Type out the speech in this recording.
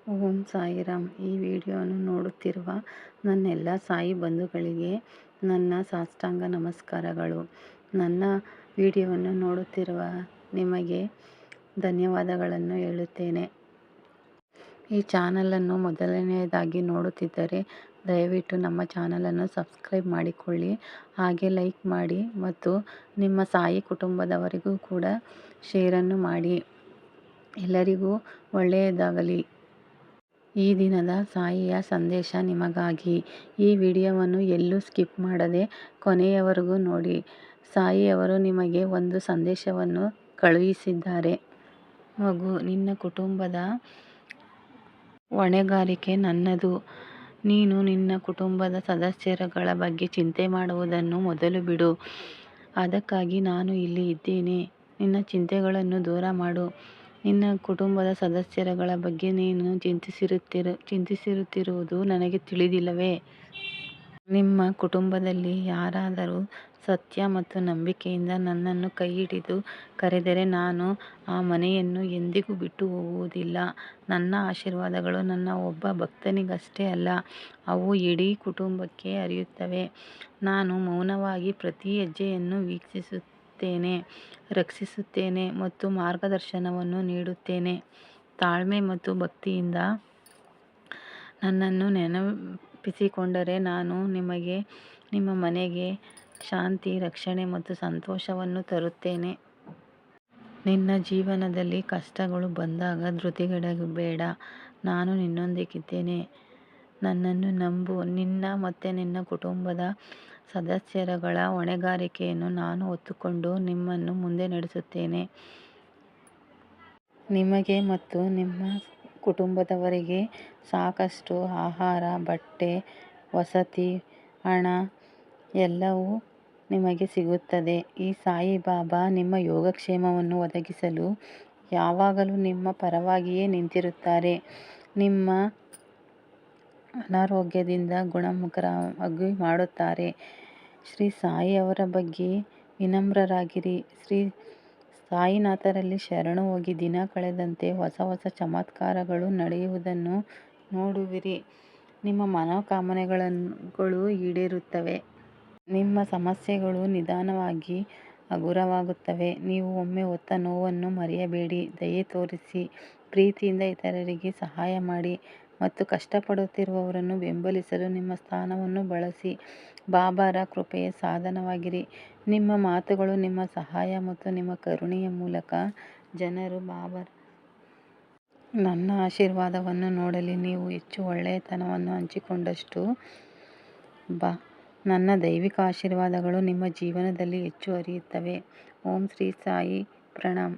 ಓಂ ಸಾಯಿರಾಮ್. ಈ ವಿಡಿಯೋವನ್ನು ನೋಡುತ್ತಿರುವ ನನ್ನೆಲ್ಲ ಸಾಯಿ ಬಂಧುಗಳಿಗೆ ನನ್ನ ಸಾಷ್ಟಾಂಗ ನಮಸ್ಕಾರಗಳು. ನನ್ನ ವಿಡಿಯೋವನ್ನು ನೋಡುತ್ತಿರುವ ನಿಮಗೆ ಧನ್ಯವಾದಗಳನ್ನು ಹೇಳುತ್ತೇನೆ. ಈ ಚಾನಲನ್ನು ಮೊದಲನೆಯದಾಗಿ ನೋಡುತ್ತಿದ್ದರೆ ದಯವಿಟ್ಟು ನಮ್ಮ ಚಾನಲನ್ನು ಸಬ್ಸ್ಕ್ರೈಬ್ ಮಾಡಿಕೊಳ್ಳಿ, ಹಾಗೆ ಲೈಕ್ ಮಾಡಿ ಮತ್ತು ನಿಮ್ಮ ಸಾಯಿ ಕುಟುಂಬದವರಿಗೂ ಕೂಡ ಶೇರನ್ನು ಮಾಡಿ. ಎಲ್ಲರಿಗೂ ಒಳ್ಳೆಯದಾಗಲಿ. ಈ ದಿನದ ಸಾಯಿಯ ಸಂದೇಶ ನಿಮಗಾಗಿ. ಈ ವಿಡಿಯೋವನ್ನು ಎಲ್ಲೂ ಸ್ಕಿಪ್ ಮಾಡದೆ ಕೊನೆಯವರೆಗೂ ನೋಡಿ. ಸಾಯಿಯವರು ನಿಮಗೆ ಒಂದು ಸಂದೇಶವನ್ನು ಕಳುಹಿಸಿದ್ದಾರೆ. ಮಗು, ನಿನ್ನ ಕುಟುಂಬದ ಹೊಣೆಗಾರಿಕೆ ನನ್ನದು. ನೀನು ನಿನ್ನ ಕುಟುಂಬದ ಸದಸ್ಯರುಗಳ ಬಗ್ಗೆ ಚಿಂತೆ ಮಾಡುವುದನ್ನು ಮೊದಲು ಬಿಡು. ಅದಕ್ಕಾಗಿ ನಾನು ಇಲ್ಲಿ ಇದ್ದೇನೆ. ನಿನ್ನ ಚಿಂತೆಗಳನ್ನು ದೂರ ಮಾಡು. ನಿನ್ನ ಕುಟುಂಬದ ಸದಸ್ಯರುಗಳ ಬಗ್ಗೆ ನೀನು ಚಿಂತಿಸುತ್ತಿರುವುದು ನನಗೆ ತಿಳಿದಿಲ್ಲವೇ? ನಿಮ್ಮ ಕುಟುಂಬದಲ್ಲಿ ಯಾರಾದರೂ ಸತ್ಯ ಮತ್ತು ನಂಬಿಕೆಯಿಂದ ನನ್ನನ್ನು ಕೈ ಹಿಡಿದು ಕರೆದರೆ ನಾನು ಆ ಮನೆಯನ್ನು ಎಂದಿಗೂ ಬಿಟ್ಟು ಹೋಗುವುದಿಲ್ಲ. ನನ್ನ ಆಶೀರ್ವಾದಗಳು ನನ್ನ ಒಬ್ಬ ಭಕ್ತನಿಗಷ್ಟೇ ಅಲ್ಲ, ಅವು ಇಡೀ ಕುಟುಂಬಕ್ಕೆ ಹರಿಯುತ್ತವೆ. ನಾನು ಮೌನವಾಗಿ ಪ್ರತಿ ಹೆಜ್ಜೆಯನ್ನು ವೀಕ್ಷಿಸುತ್ತೇನೆ, ರಕ್ಷಿಸುತ್ತೇನೆ ಮತ್ತು ಮಾರ್ಗದರ್ಶನವನ್ನು ನೀಡುತ್ತೇನೆ. ತಾಳ್ಮೆ ಮತ್ತು ಭಕ್ತಿಯಿಂದ ನನ್ನನ್ನು ನೆನಪಿಸಿಕೊಂಡರೆ ನಾನು ನಿಮ್ಮ ಮನೆಗೆ ಶಾಂತಿ, ರಕ್ಷಣೆ ಮತ್ತು ಸಂತೋಷವನ್ನು ತರುತ್ತೇನೆ. ನಿನ್ನ ಜೀವನದಲ್ಲಿ ಕಷ್ಟಗಳು ಬಂದಾಗ ಧೃತಿಗೆಡಬೇಡ. ನಾನು ನಿನ್ನೊಂದಿಗಿದ್ದೇನೆ. ನನ್ನನ್ನು ನಂಬು. ನಿನ್ನ ಮತ್ತು ನಿನ್ನ ಕುಟುಂಬದ ಸದಸ್ಯರುಗಳ ಹೊಣೆಗಾರಿಕೆಯನ್ನು ನಾನು ಹೊತ್ತುಕೊಂಡು ನಿಮ್ಮನ್ನು ಮುಂದೆ ನಡೆಸುತ್ತೇನೆ. ನಿಮಗೆ ಮತ್ತು ನಿಮ್ಮ ಕುಟುಂಬದವರಿಗೆ ಸಾಕಷ್ಟು ಆಹಾರ, ಬಟ್ಟೆ, ವಸತಿ, ಹಣ ಎಲ್ಲವೂ ನಿಮಗೆ ಸಿಗುತ್ತದೆ. ಈ ಸಾಯಿ ಬಾಬಾ ನಿಮ್ಮ ಯೋಗಕ್ಷೇಮವನ್ನು ಒದಗಿಸಲು ಯಾವಾಗಲೂ ನಿಮ್ಮ ಪರವಾಗಿಯೇ ನಿಂತಿರುತ್ತಾರೆ. ನಿಮ್ಮ ಅನಾರೋಗ್ಯದಿಂದ ಗುಣಮುಖರಾಗಿ ಮಾಡುತ್ತಾರೆ. ಶ್ರೀ ಸಾಯಿ ಅವರ ಬಗ್ಗೆ ವಿನಮ್ರರಾಗಿರಿ. ಶ್ರೀ ಸಾಯಿನಾಥರಲ್ಲಿ ಶರಣು ಹೋಗಿ ದಿನ ಕಳೆದಂತೆ ಹೊಸ ಹೊಸ ಚಮತ್ಕಾರಗಳು ನಡೆಯುವುದನ್ನು ನೋಡುವಿರಿ. ನಿಮ್ಮ ಮನೋಕಾಮನೆಗಳು ಈಡೇರುತ್ತವೆ. ನಿಮ್ಮ ಸಮಸ್ಯೆಗಳು ನಿಧಾನವಾಗಿ ಹಗುರವಾಗುತ್ತವೆ. ನೀವು ಒಮ್ಮೆ ಹೊತ್ತ ನೋವನ್ನು ಮರೆಯಬೇಡಿ. ದಯೆ ತೋರಿಸಿ, ಪ್ರೀತಿಯಿಂದ ಇತರರಿಗೆ ಸಹಾಯ ಮಾಡಿ ಮತ್ತು ಕಷ್ಟಪಡುತ್ತಿರುವವರನ್ನು ಬೆಂಬಲಿಸಲು ನಿಮ್ಮ ಸ್ಥಾನವನ್ನು ಬಳಸಿ. ಬಾಬಾರ ಕೃಪೆಯ ಸಾಧನವಾಗಿರಿ. ನಿಮ್ಮ ಮಾತುಗಳು, ನಿಮ್ಮ ಸಹಾಯ ಮತ್ತು ನಿಮ್ಮ ಕರುಣೆಯ ಮೂಲಕ ಜನರು ಬಾಬಾರ ನನ್ನ ಆಶೀರ್ವಾದವನ್ನು ನೋಡಲಿ. ನೀವು ಹೆಚ್ಚು ಒಳ್ಳೆಯತನವನ್ನು ಹಂಚಿಕೊಂಡಷ್ಟು ನನ್ನ ದೈವಿಕ ಆಶೀರ್ವಾದಗಳು ನಿಮ್ಮ ಜೀವನದಲ್ಲಿ ಹೆಚ್ಚು ಹರಿಯುತ್ತವೆ. ಓಂ ಶ್ರೀ ಸಾಯಿ ಪ್ರಣಾಮ್.